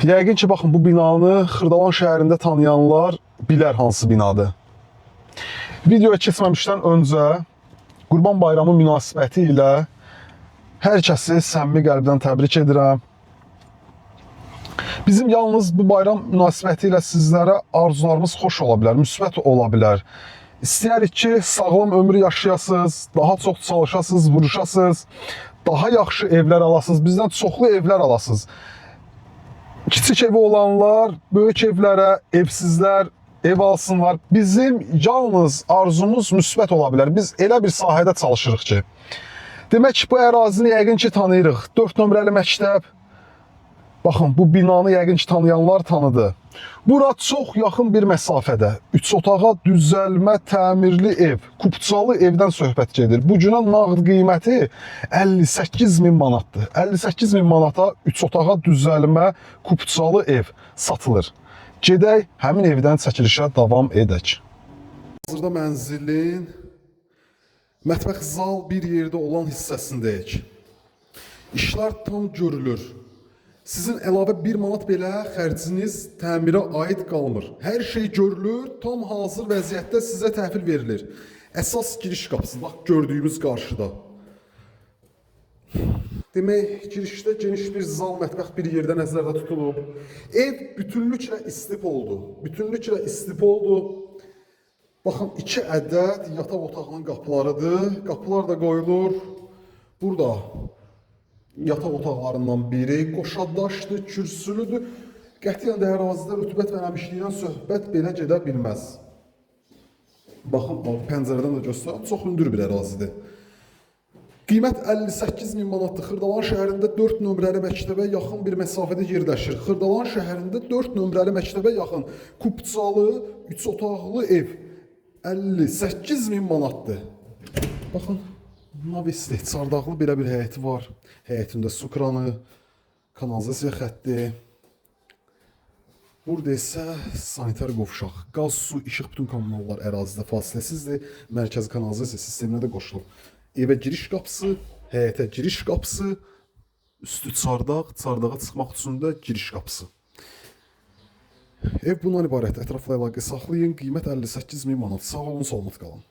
Yəqin ki, baxın, bu binanı Xırdalan şəhərində tanıyanlar bilər hansı binadır. Videoya keçməmişdən öncə Qurban Bayramı münasibəti ilə hər kəsi səmimi qəlbdən təbrik edirəm. Bizim yalnız bu bayram münasibəti ilə sizlərə arzularımız xoş ola bilər, müsbət ola bilər. İstəyərik ki, sağlam ömür yaşayasınız, daha çox çalışasınız, vuruşasınız, daha yaxşı evlər alasınız, bizdən çoxlu evlər alasınız. Kiçik evi olanlar, böyük evlərə, evsizlər ev alsınlar. Bizim yalnız arzumuz müsbət ola bilər. Biz elə bir sahədə çalışırıq ki. Demək, bu ərazini yəqin ki, tanıyırıq. 4 nömrəli məktəb. Baxın, bu binanı yəqin ki, tanıyanlar tanıdı. Bura çox yaxın bir məsafədə. 3 otağa düzəlmə, təmirli ev, kupçalı evdən söhbət gedir. Bu günə nağd qiyməti 58.000 manatdır. 58.000 manata 3 otağa düzəlmə, kupçalı ev satılır. Gedək, həmin evdən çəkilişə davam edək. Hazırda mənzilin mətbəx zal bir yerdə olan hissəsindəyik. İşlər tam görülür. Sizin əlavə 1 manat belə xərciniz təmirə aid qalmır. Hər şey görülür, tam hazır vəziyyətdə sizə təhvil verilir. Əsas giriş qapısı, bax, gördüyümüz qarşıda. Demək, girişdə geniş bir zal, mətbəx bir yerdə nəzərdə tutulub. Ev bütünlüklə istif oldu. Bütünlüklə istif oldu. Baxın, 2 ədəd yataq otağının qapılarıdır. Qapılar da qoyulur. Burada yataq otaqlarından biri qoşadaşdır, kürsülüdür. Qətiyyən də ərazidə rütubət və nəmişlikdən söhbət belə gedə bilməz. Baxın, pəncərədən də göstərəm, çox hündür bir ərazidir. Qiymət 58.000 manatdır. Xırdalan şəhərində 4 nömrəli məktəbə yaxın bir məsafədə yerləşir. Xırdalan şəhərində 4 nömrəli məktəbə yaxın kupçalı, 3 otaqlı ev 58.000 manatdır. Baxın, Navesti, çardaqlı belə bir həyəti var. Həyətində su kranı, kanalizasiya xətti. Burada isə sanitar qovşaq, qaz, su, işıq, bütün kommunallar ərazidə fasiləsizdir. Mərkəzi kanalizasiya sisteminə də qoşulub. Evə giriş qapısı, həyətə giriş qapısı, üstü çardaq, çardağa çıxmaq üçün də giriş qapısı. Ev bundan ibarət. Ətrafla əlaqə saxlayın. Qiymət 58.000 manat. Sağ olun, salamat qalın.